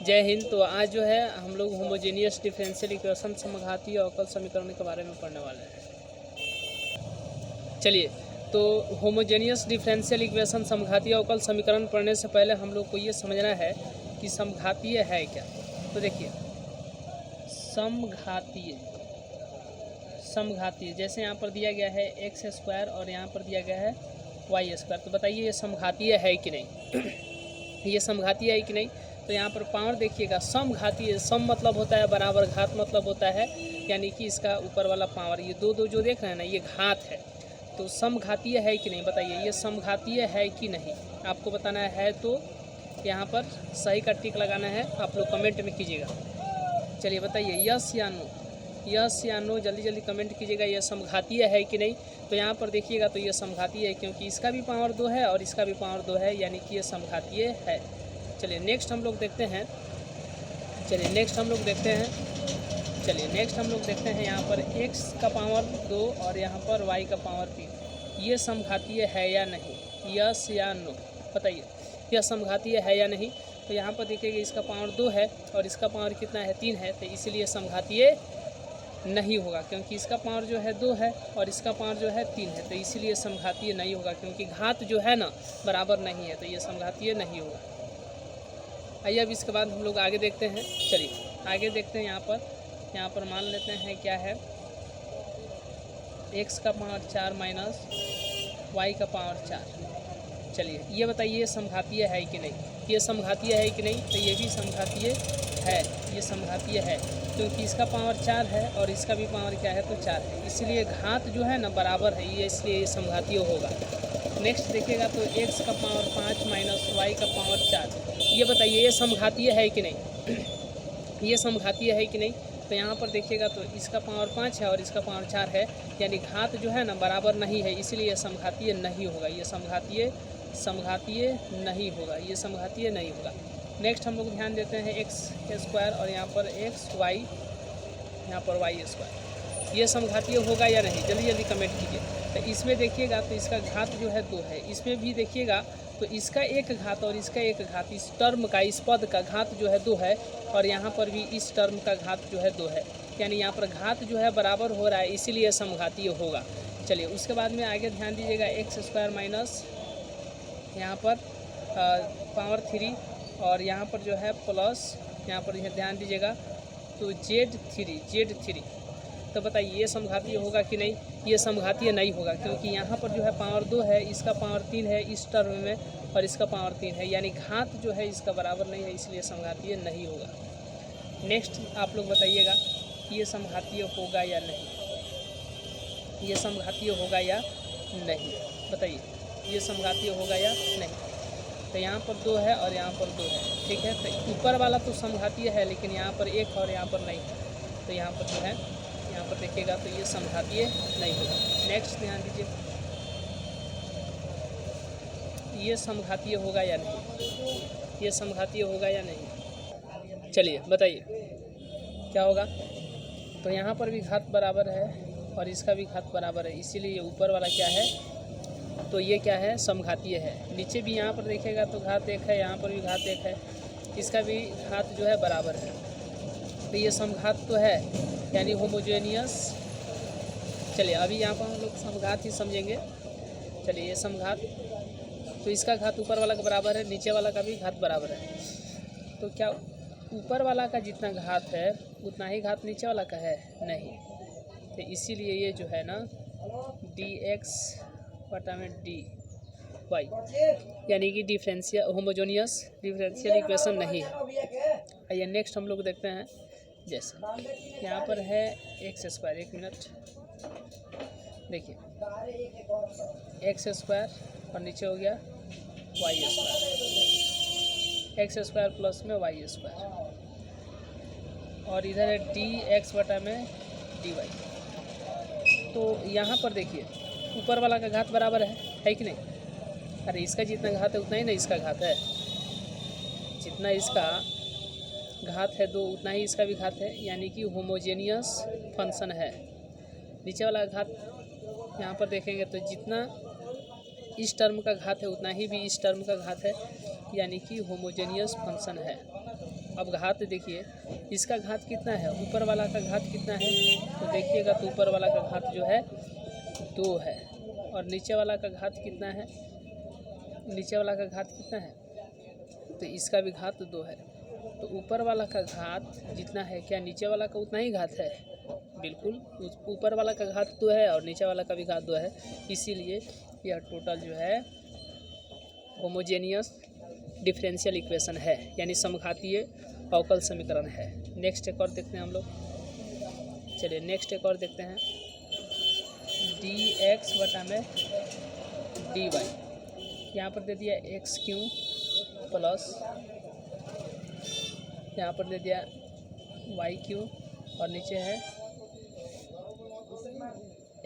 जय हिंद। तो आज जो है हम लोग होमोजेनियस डिफरेंशियल इक्वेशन समघातीय अवकल समीकरण के बारे में पढ़ने वाले हैं। चलिए, तो होमोजेनियस डिफरेंशियल इक्वेशन समघातीय अवकल समीकरण पढ़ने से पहले हम लोग को ये समझना है कि समघातीय है क्या। तो देखिए, समघातीय जैसे यहाँ पर दिया गया है एक्स स्क्वायर और यहाँ पर दिया गया है वाई स्क्वायर। तो बताइए ये समघातीय है कि नहीं। ये समघातीय है कि नहीं। तो यहाँ पर पावर देखिएगा, समघातीय, सम मतलब होता है बराबर, घात मतलब होता है यानी कि इसका ऊपर वाला पावर, ये दो जो देख रहे हैं ना, ये घात है। तो समघातीय है कि नहीं, बताइए ये समघातीय है कि नहीं। आपको बताना है तो यहाँ पर सही का टिक लगाना है, आप लोग कमेंट में कीजिएगा। चलिए बताइए यस या नो, यस या नो जल्दी जल्दी कमेंट कीजिएगा, ये समघातीय है कि नहीं। तो यहाँ पर देखिएगा तो ये समघातीय है, क्योंकि इसका भी पावर 2 है और इसका भी पावर 2 है, यानी कि ये समघातीय है। चलिए नेक्स्ट हम लोग देखते हैं। नेक्स्ट हम लोग देखते हैं यहाँ पर x का पावर 2 और यहाँ पर y का पावर 3, ये समघातीय है या नहीं, यस या नो बताइए, यह समघातीय है या नहीं। तो यहाँ पर देखिएगा इसका पावर 2 है और इसका पावर कितना है, 3 है, तो इसीलिए समघातीय नहीं होगा, क्योंकि इसका पावर जो है 2 है और इसका पावर जो है 3 है, तो इसीलिए समघातीय नहीं होगा, क्योंकि घात जो है ना बराबर नहीं है, तो ये समघातीय नहीं होगा। आइए अब इसके बाद हम लोग आगे देखते हैं। चलिए आगे देखते हैं। यहाँ पर मान लेते हैं क्या है, x का पावर 4 माइनस y का पावर 4। चलिए ये बताइए ये समघातीय है कि नहीं। ये समघातीय है कि नहीं, तो ये भी समघातीय है, ये समघातीय है, क्योंकि इसका पावर 4 है और इसका भी पावर क्या है, तो 4 है, इसलिए घात जो है ना बराबर है, ये इसलिए ये समघातीय होगा। नेक्स्ट देखिएगा तो x का पावर 5 माइनस y का पावर 4, ये बताइए ये समघातीय है कि नहीं। ये समघातीय है कि नहीं। तो यहाँ पर देखिएगा तो इसका पावर 5 है और इसका पावर 4 है, यानी घात जो है ना बराबर नहीं है, इसलिए ये समघातीय नहीं होगा, ये समघातीय नहीं होगा, ये समघातीय नहीं होगा। नेक्स्ट हम लोग ध्यान देते हैं एक्स स्क्वायर और यहाँ पर एक्स वाई, यहाँ पर वाई स्क्वायर, ये समघातीय होगा या नहीं, जल्दी जल्दी कमेंट कीजिए। तो इसमें देखिएगा तो इसका घात जो है 2 है, इसमें भी देखिएगा तो इसका एक घात और इसका एक घात, इस टर्म का, इस पद का घात जो है 2 है और यहाँ पर भी इस टर्म का घात जो है 2 है, यानी यहाँ पर घात जो है बराबर हो रहा है, इसीलिए समघातीय होगा। चलिए उसके बाद में आगे ध्यान दीजिएगा, एक्स स्क्वायर माइनस यहाँ पर पावर 3 और यहाँ पर जो है प्लस, यहाँ पर ध्यान दीजिएगा तो Z3, तो बताइए ये समघातीय होगा कि नहीं। ये समघातीय नहीं होगा, क्योंकि यहाँ पर जो है पावर 2 है, इसका पावर 3 है इस टर्म में और इसका पावर 3 है, यानी घात जो है इसका बराबर नहीं है, इसलिए समघातीय नहीं होगा। नेक्स्ट आप लोग बताइएगा कि ये समघातीय होगा या नहीं, ये समघातीय होगा या नहीं, बताइए ये समघातीय होगा या नहीं। तो यहाँ पर 2 है और यहाँ पर 2 है, ठीक है। तो ऊपर वाला तो समघातीय है, लेकिन यहाँ पर 1 और यहाँ पर नहीं, तो यहाँ पर जो है, यहाँ पर देखिएगा तो ये समघातीय नहीं होगा। नेक्स्ट ध्यान दीजिए, ये समघातीय होगा या नहीं, ये समघातीय होगा या नहीं, चलिए बताइए क्या होगा। तो यहाँ पर भी घात बराबर है और इसका भी घात बराबर है, इसीलिए ये ऊपर वाला क्या है, तो ये क्या है, समघातीय है। नीचे भी यहाँ पर देखिएगा तो घात 1 है, यहाँ पर भी घात 1 है, इसका भी घात जो है बराबर है, तो ये समघात तो है, यानी होमोजेनियस। चलिए अभी यहाँ पर हम लोग समघात ही समझेंगे। चलिए ये समघात, तो इसका घात ऊपर वाला का बराबर है, नीचे वाला का भी घात बराबर है, तो क्या ऊपर वाला का जितना घात है उतना ही घात नीचे वाला का है, नहीं, तो इसीलिए ये जो है ना dx बटा में dy, यानी कि होमोजेनियस डिफरेंशियल इक्वेशन नहीं है। आइए नेक्स्ट हम लोग देखते हैं। जैसे यहाँ पर है एक्स स्क्वायर, एक मिनट देखिए, एक्स स्क्वायर और नीचे हो गया y square, x square plus में वाई स्क्वायर, और इधर है डी एक्स बटा में डी वाई। तो यहाँ पर देखिए ऊपर वाला का घात बराबर है कि नहीं। अरे इसका जितना घात है उतना ही ना इसका घात है, जितना इसका घात है 2 उतना ही इसका भी घात है, यानी कि होमोजेनियस फंक्शन है। नीचे वाला घात यहाँ पर देखेंगे तो जितना इस टर्म का घात है उतना ही भी इस टर्म का घात है, यानी कि होमोजेनियस फंक्शन है। अब घात देखिए, इसका घात कितना है, ऊपर वाला का घात कितना है, तो देखिएगा तो ऊपर वाला का घात जो है 2 है, और नीचे वाला का घात कितना है, नीचे वाला का घात कितना है, तो इसका भी घात 2 है। तो ऊपर वाला का घात जितना है, क्या नीचे वाला का उतना ही घात है? बिल्कुल, ऊपर वाला का घात 2 है और नीचे वाला का भी घात 2 है, इसीलिए यह टोटल जो है होमोजेनियस डिफरेंशियल इक्वेशन है, यानी समघातीय अवकल समीकरण है। नेक्स्ट एक और देखते हैं हम लोग। चलिए नेक्स्ट एक और देखते हैं। dx बटा में dy, यहाँ पर दे दिया एक्स क्यू प्लस, यहाँ पर दे दिया वाई क्यू, और नीचे है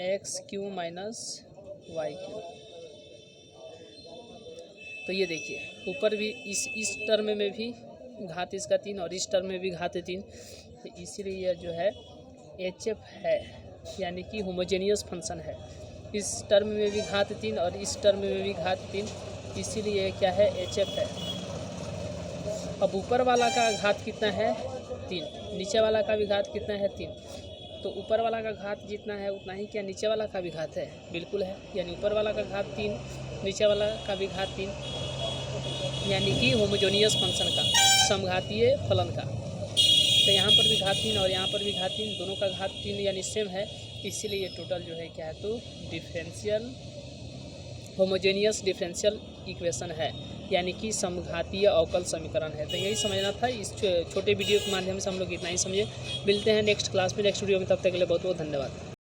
x q minus y q. तो ये देखिए ऊपर भी इस टर्म में भी घात इसका 3 और इस टर्म में भी घात 3, तो इसीलिए यह जो है HF है, यानी कि होमोजेनियस फंक्शन है। इस टर्म में भी घात 3 और इस टर्म में भी घात 3, इसीलिए क्या है, HF है। अब ऊपर वाला का घात कितना है, 3, नीचे वाला का भी घात कितना है, 3। तो ऊपर वाला का घात जितना है उतना ही क्या नीचे वाला का भी घात है, बिल्कुल है, यानी ऊपर वाला का घात 3, नीचे वाला का भी घात 3, यानी कि होमोजेनियस फंक्शन का, समघातीय फलन का। तो यहाँ पर भी घात 3 और यहाँ पर भी घात 3, दोनों का घात 3 यानी सेम है, इसीलिए ये टोटल जो है क्या है, तो डिफरेंशियल होमोजेनियस डिफरेंशियल इक्वेशन है, यानी कि समघातीय अवकल समीकरण है। तो यही समझना था। इस छोटे वीडियो के माध्यम से हम लोग इतना ही समझे। मिलते हैं नेक्स्ट क्लास में, नेक्स्ट वीडियो में, तब तक के लिए बहुत बहुत धन्यवाद।